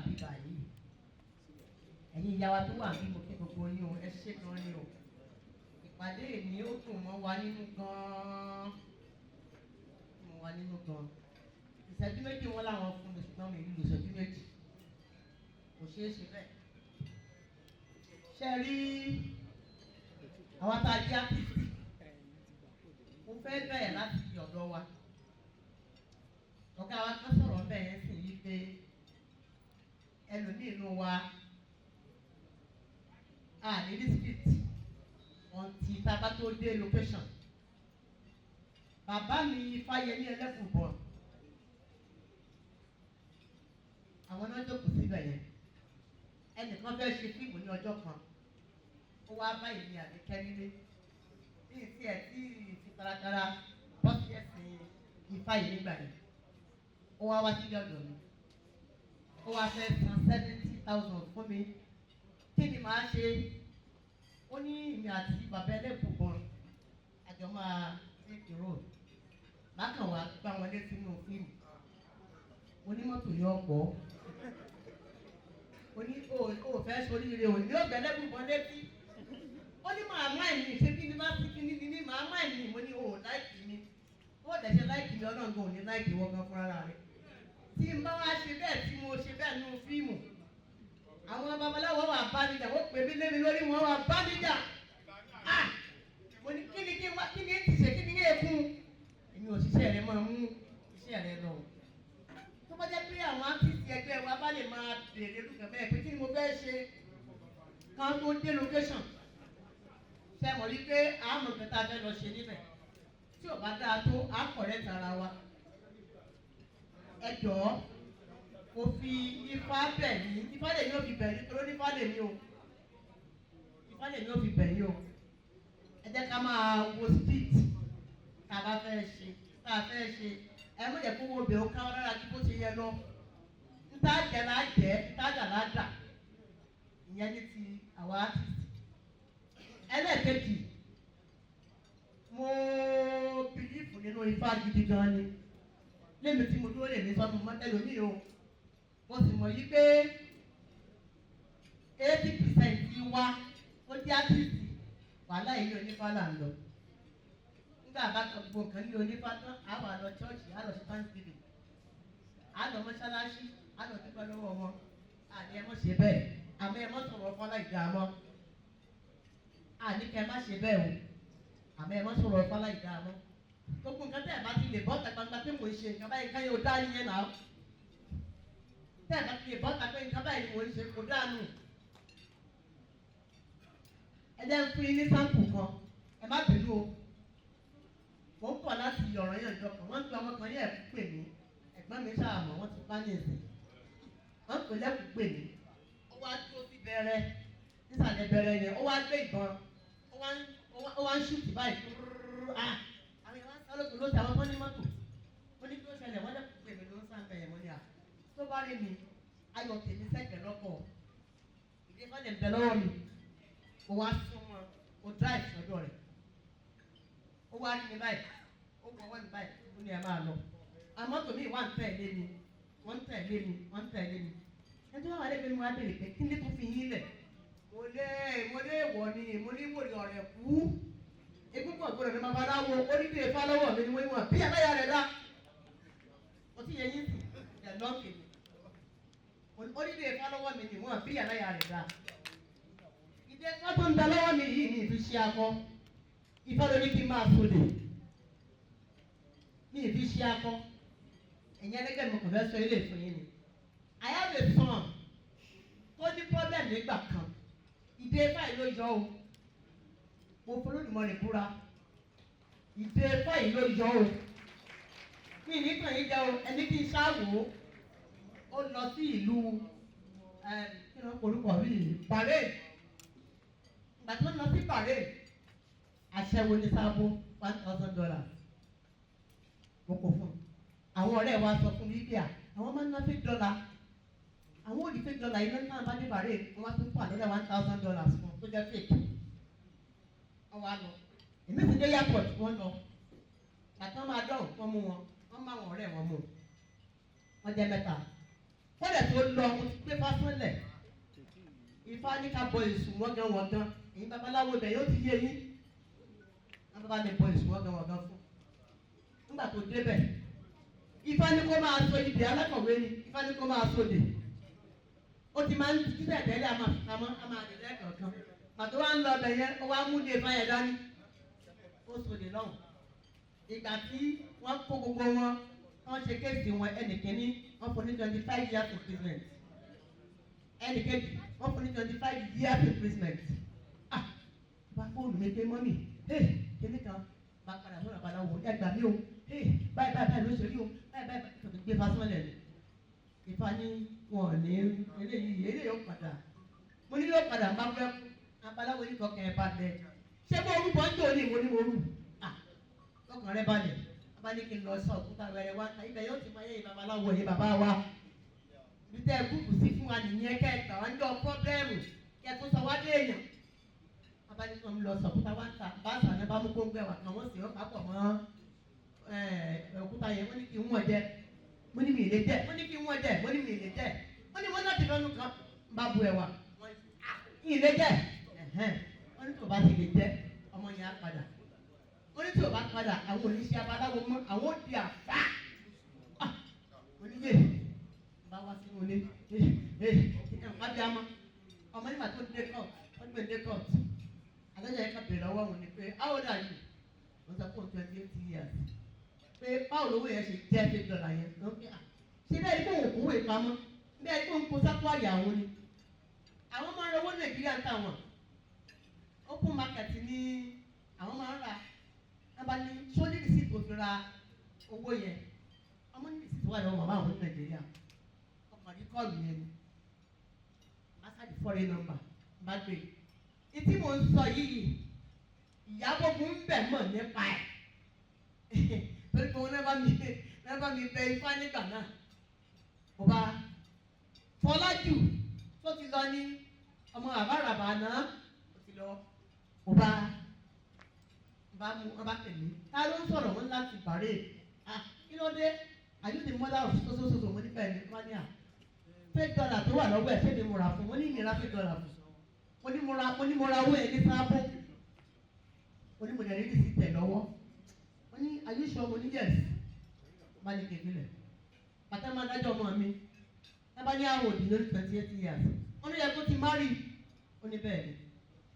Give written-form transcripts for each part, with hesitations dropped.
bíbá yìí ẹ̀yin ìyá wa tó wà bí mo kí gbogbo yín o ẹ ṣe gan ni o ìpàdé èmi ó dùn mọ́ wa nínú gan-an mọ́ wa nínú gan-an ìṣẹ́jú méjì wọn làwọn fún mi ṣùgbọ́n mi nílò ìṣẹ́jú méjì kò ṣeé ṣe bẹ́ẹ̀ ṣe rí àwọn tá a jẹ́ àtìsí mo fẹ́ bẹ̀rẹ̀ láti ọ̀dọ̀ wa ọ̀gá wa kan sọ̀rọ̀ bẹ́ẹ̀ yẹn sì yí pé ẹlòmíì inú wa ní district ọ̀ǹtì tábà tó dé location bàbá mi Fáyẹmí Ẹlẹ́kùnbọ̀n àwọn náà jókòó síbẹ̀ yẹn ẹnìkan fẹ́ ṣe fíìmù ní ọjọ́ kan ó wá báyìí ní Àbíkẹ́ nílé ní ìsí ẹ̀ tí ìfi taratara bọ́sì ẹ̀sìn Ifá yìí nígbà yẹn ó wá wá sílé ọ̀dọ̀ mi ó wá fẹ́ san 70,000 fún mi kí ni màá ṣe ó ní ìmì àti bàbá Ẹlẹ́kùnbọ̀n àjọ máa take the road bákan wá gbá wọn létí nínú fíìmù onímọ́tò yọ ọ̀pọ̀ oní o fẹ́ soríire o ní ọ̀gbẹ́ Ẹlẹ́kùnbọ̀n létí ó ní màá má ẹ̀mí ṣé kí ni bá ti kí ni ní màá má ẹ̀mí mo ní o láìkì mi ó dẹ̀ṣẹ̀ láìkì mi ọlọ́run ò ní láìkì wọ́n gan fúnra rẹ̀ tí n bá wá ṣe bẹ́ẹ̀ tí mo ṣe bẹ́ẹ̀ nínú fíìmù àwọn babaláwo wà bá níjà wọ́n pè mí lémi lórí wọn wà bá níjà mo ní kí ni ti ṣe kí ni èkún èmi òṣìṣẹ́ rẹ máa mú iṣẹ́ rẹ lọ tó bá jẹ́ pé àwọn áńtìsì ẹgbẹ́ wa bá lè máa bèèrè lùkẹ́ bẹ́ẹ̀ pé kí ni mo fẹ́ ṣe kan tó dé location ṣe mọ̀ wípé àmọ̀ kẹta fẹ́ lọ ṣe níbẹ̀ tí ò bá dáa tó á kọ̀rẹ́ tara wa ẹ jọ̀ọ́ mo fi Ifá bẹ̀ yín Ifá lè ní ó fi bẹ̀ yín torí Ifá lè ní o Ifá lè ní ó fi bẹ̀ yín o ẹ jẹ́ ká máa wo street tá a bá fẹ́ ṣe tá a fẹ́ ṣe ẹ mọ̀ jẹ́ kó wo bẹ̀ ó ká ọ́ lára kí bó ṣe yẹ lọ níta jẹ́ la jẹ́ níta dà la dà ìyẹn ní ti àwa artist ẹlẹ́ẹ̀kejì mo bìlífù nínú Ifá gidi gan ni lẹ́mi tí mo dúró lè ní sọ́mu mọ́tẹ́lómi o mo sì mọ̀ yí pé 80% wa ó jẹ́ àtìsí wàhálà ilé onífá là ń lọ nígbà bá gbogbo nǹkan ní onífá tán á wà lọ ṣọ́ọ̀ṣì á lọ sí thanksgiving á lọ mọ́ṣáláṣí á lọ dúpẹ́ lọ́wọ́ wọn àní ẹ mọ̀ ṣe bẹ́ẹ̀ àmọ́ ẹ mọ̀ sọ̀rọ̀ fọlá ìgbà mọ́ àní kẹ́ má ṣe bẹ́ẹ̀ o àmọ́ ẹ mọ̀ sọ̀rọ̀ fọlá ìgbà mọ́ gbogbo nǹkan tẹ́ ẹ̀ bá ti lè bọ́ tàgbàgbà pé mò ń ṣe nǹkan báyìí káyọ̀ dá yẹn náà tẹ́ ẹ̀ bá ti lè bọ́ tàgbà nǹkan báyìí ni mò ń ṣe kò dánù. ẹ jẹ́ ń fún yín ní sáǹpù kan ẹ má bínú o mò ń pọ̀ láti yọ̀rọ̀ yẹn jọ kan wọ́n ń pe ọmọ kan yẹn ẹ̀kú pè mí ẹ̀gbọ́n mi ṣàmọ̀ wọ́n ti bá ní ìsìn wọ́n pè lẹ́kú pè mí ó wá tó sí bẹ̀rẹ̀ nísàlẹ̀ bẹ̀rẹ̀ yẹn ó wá gbé ìbọn ó wá ń ṣùtì báyìí àwọn ìwà sálógun ló ti àwọn tó ní mọ́tò ó ní kí ó ṣẹlẹ̀ wọ́n lẹ́kùn pé mi ló ń sáńbẹ̀ yẹn mọ́ ní à tó bá rí mi ayọ̀ tèmi sẹ́gbẹ̀ẹ́ lọ́pọ̀ ìdí ẹ̀fọ́ lè bẹ̀ lọ́wọ́ mi ó wá súnmọ́ ó drive sọ́dọ̀ rẹ̀ ó wá rí mi báyìí ó gbọ́wọ́ mi báyìí ó ní ẹ máa lọ àmọ́tò mi wà ń tẹ̀lé mi wọ́n ń tẹ̀lé mi wọ́n ń tẹ̀lé mi ẹjọ́ wà lẹ́gbẹ̀ẹ́ mi wá bèrè pé kí ní tó fi yín lẹ̀ mo lé wọ̀ ni mo ní wòlé ọ̀rẹ́ kú egungun ọ̀gbọ́dọ̀ ní babaláwo onídìí Ifá lọ́wọ́ mi ni wọ́n wọ̀n bí ẹ̀mẹ́yà rẹ̀ dá o ti yẹ yín sí ẹ̀ lọ́ọ̀kì mi onídìí Ifá lọ́wọ́ mi ni wọ́n bí ẹ̀mẹ́yà rẹ̀ dá ìdí Ifá tó ń da lọ́wọ́ mi yìí ní ìfi ṣe akọ Ifá ló ní kí n máa sọdè ní ìfi ṣe akọ ẹ̀yìn ẹlẹ́gẹ̀ mi kò fẹ́ sọ ilé ìfún yín ni I have a son tó ní problem nígbà kan ìdí Ifá yìí ló yọ o mo folódùmọ̀ rẹ̀ búra ìdè Ifá yìí ló yọ o mi nìkan yìí jẹ́ o ẹni kí n ṣáàwó ó lọ sí ìlú kí ló ń porúkọ rí Bahrain ìgbà tó lọ sí Bahrain aṣẹ́wó ní sábó $1,000 mo kò fún àwọn ọ̀rẹ́ wa sọ fún Libya àwọn máa ń ná $50 àwọn òdì $50 yìí lọ́nà bá ní Bahrain wọ́n wá tún fún àdọ́rẹ́ $1,000 fún tó jẹ́ fake wọ́n lọ èmi ti dé airport wọ́n lọ àtọ́ máa dọ̀hùn wọ́n mú wọn wọ́n má wọn ọ̀rẹ́ wọn mú wọ́n jẹ́ mẹ́ta kọ́dẹ̀ tó lọ mo ti gbé fásánlẹ̀ Ifá ní ká bọ èṣù wọ́gán èyí babaláwo ibẹ̀ yóò ti yé yín wọ́n bá lè bọ èṣù wọ́gán fún nígbà tó débẹ̀ Ifá ní kó máa so ibi alákọ̀wé ni Ifá ní kó máa so dè ó ti máa ń títẹ̀ tẹ́lẹ̀ àmà àdìrẹ́ kankan pàtó wá ń lọ ọbẹ̀ yẹn ó wá mú dé Ifá yẹn dání ó so dè lọ́hùn ìgbà tí wọ́n kó gbogbo wọn wọ́n ṣe kéèsì wọn ẹnìkíní wọ́n fún ní 25 years imprisonment ẹnìkejì wọ́n fún ní 25 years imprisonment bá fóònù mi pé mọ́mì kíní kan bá padà sọ̀rọ̀ padà wò ẹgbàá mi o báyìí ló ṣe rí o báyìí tó ti gbé fásánlẹ̀ ni Ifá ní wọn ní eléyìí ó padà mo ní yóò padà má fẹ́ abaláwo ní kọkàn ẹ̀ bá dẹ ṣé mo rúbọ ń jò ní ìwọ ní mo rú lọ́kàn rẹ balẹ̀ bá ní kí n lọ sọ òkúta wẹrẹ wá ibẹ̀ yóò ti máa yẹ babaláwo yẹ bàbá wa bí tẹ́ ẹ búkù sí fún wa nìyẹn kẹta wọn jọ pọ́blẹ́mù kẹ tó sọ wá dé èèyàn bàbá ní kí n lọ sọ òkúta wá ń ta bá sàn bá mú gbóngbẹ wà kàn wọ́n sì ó papọ̀ mọ́ òkúta yẹn wọ́n ní kí n wọ́n jẹ mo ní mi ì lè jẹ mo ní kí n wọ́n jẹ mo ní mi ì lè jẹ mo ní wọ́n láti lọ́nu kan bá bu ẹ̀wà ì lè jẹ wọ́n ní tó bá ti lè jẹ ọmọ yẹn á padà wọ́n ní tí o bá padà àwọn oníṣẹ́ abaláwo mọ́ àwọn òdi àfá oníyè bá wá sínú ilé abiyamọ ọmọ nígbà tó dé court wọ́n gbé dé court adájọ́ yẹn ká bèrè lọ́wọ́ wọn ni pé how old are you wọ́n sọ fún 28 years pé báwo lówó yẹn ṣe jẹ́ $50 yẹn ló ń pè ṣé bẹ́ẹ̀ ni kò wò kówó ìpamọ́ bẹ́ẹ̀ ni kò ń kó sápò àyàwó ni àwọn máa ń rọwọ́ Nàìjíríà ń tà wọ́n open market ní àwọn máa ń rà nàbà ní sóní rìsíìtì tó fi ra owó yẹn ọmọ ní rìsíìtì wà lọ́wọ́ màmá àwọn ní Nàìjíríà ọkàn ní kọ́ọ̀lù yẹn ni asadi foreign number bá gbé etí mò ń sọ yìí Ìyábọ̀ ń bẹ̀ mọ̀ nípa ẹ̀ torí pé wọn náà bá mi bẹ Ifá nígbà náà mo bá Fọlájù tó ti lọ ní ọmọ àbáràbà náà ó ti lọ mo bá mu ọba tẹ̀lé ta ló ń sọ̀rọ̀ wọn láti bàárẹ̀ kí ló dé àdúgbò mọ́lá òṣìṣẹ́ mo nípa ẹ̀mí wá ní $5 tó wà lọ́wọ́ ẹ̀ ṣé ni mo rà fún wọn ní ìnira $5 fún mo ní mo ra owó ẹ̀ ní sábó mo ní mo dẹ̀ rí sí tẹ̀ lọ́wọ́ mo ní ayéṣọ́ mo ní yẹ̀sì má ní kékeré pàtẹ́ máa dájọ́ ọmọ mi ẹ bá ní àwọn òdì lórí 28 years wọ́n ní yẹ kó ti má rí ó ní bẹ́ẹ̀ ni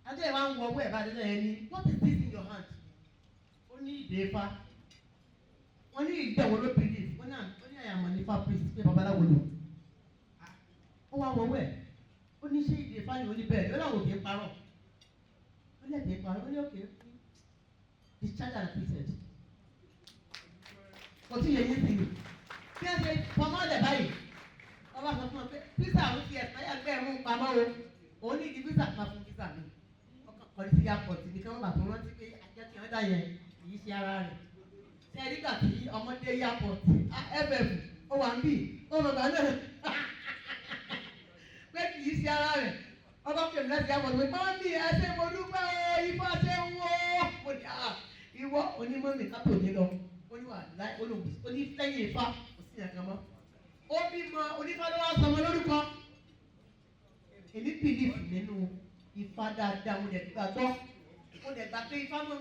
adé ẹ̀ wá ń wọ owó ẹ̀ bá dé lẹ́yìn ní what is this in your hand ní ìdè Ifá wọ́n ní ìgbẹ̀wò ló believe wọ́n ní àyàmọ̀ ní Ifá priest pé babaláwo lò ó wá wọ́wọ́ ẹ̀ ó ní ṣé ìdè Ifá ni ó ní bẹ́ẹ̀ ló láwọn òkè parọ́ ó ní ẹ̀dẹ̀ parọ́ ó ní òkè discharge and acquitted kò tí yẹ yín sí i bí ẹ ṣe fọmọ́ ọ̀lẹ̀ báyìí wọ́n bá sọ fún ọ pé písà ó ti ẹ̀sán yà gbẹ́ ẹ̀mú pamọ́ o òun ní ìdí písà máa fún písà mi ọkàn kọ́ni sí airport ní kí wọ́n bá tó rántí pé àjẹkí ọ̀dà yẹn kìí ṣe ara rẹ̀ ṣe nígbà tí ọmọdé airport ó wà ń bì ó mọ̀ gbà náà pé kìí ṣe ara rẹ̀ ọba pèmí láti airport pé máa ń bì ẹsẹ̀ mo dúpẹ́ Ifá ṣe ń wó mo ní ìwọ onímọ̀mí kápò ní lọ ó ní wà láì olóògùn ó ní lẹ́yìn Ifá kò sí ẹ̀kan mọ́ ó bímọ onífàdọ́wà sọmọ lórúkọ èmi bìlífù nínú Ifá dáadáa mo dẹ̀ gbàgbọ́ mo dẹ̀ gbà pé Ifá mọ́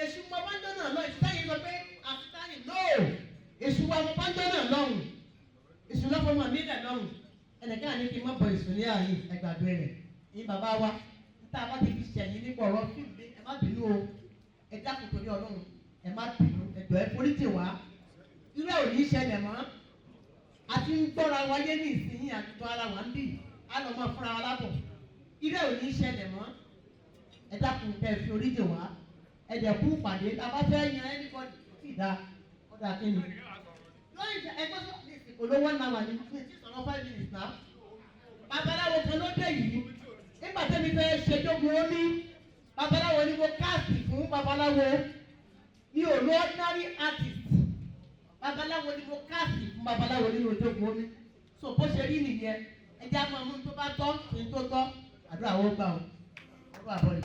èṣù mọ́ báńdọ́ náà lọ ìsútáyé sọ pé àfitáyé no èṣù wa mọ́ báńdọ́ náà lọ́hùn èṣù lọ́fọ́ mọ́ mi dẹ̀ lọ́hùn ẹnìkan àní kí n má bọ èṣù ní ààyè ẹgbàdo rẹ̀ ní bàbá wa níta bá ti fi ṣẹ̀yìn nípa ọ̀rọ̀ fíìmù ẹ má bínú o ẹ dákun torí Ọlọ́run ẹ má bínú ẹ̀dọ̀ ẹ foríjì wá irú ẹ̀ ò ní ṣẹlẹ̀ mọ́ àti ń gbọ́ra wáyé ní ìsinyìí àtúntò ara wa ń bì á lọ mọ́ fúnra wa lábọ̀ irú ẹ̀ ò ní ṣẹlẹ̀ mọ́ ẹ dákun kẹ́ ẹ fi oríjì wá ẹ̀dẹ̀ kú pàdé tàbá fẹ́ yan ẹnìkọ́ni sì dá ọ̀dà kínní. lóyún ẹgbẹ́ olówó náà wà ní sọ̀rọ̀ 5 minutes náà. babaláwo kan ló dé yìí nígbà tẹ́mi fẹ́ ṣèjọba omi babaláwo ni mo káàsì fún babaláwo mi ò lo ordinary artist babaláwo ni mo káàsì fún babaláwo nínú ìjọba omi so bó ṣe rí nìyẹn ẹjẹ́ àmọ́ ọmọ tó bá tọ́ kí n tó tọ́ àdúrà wọ́n gbà ó ọdún àbọ̀lẹ̀.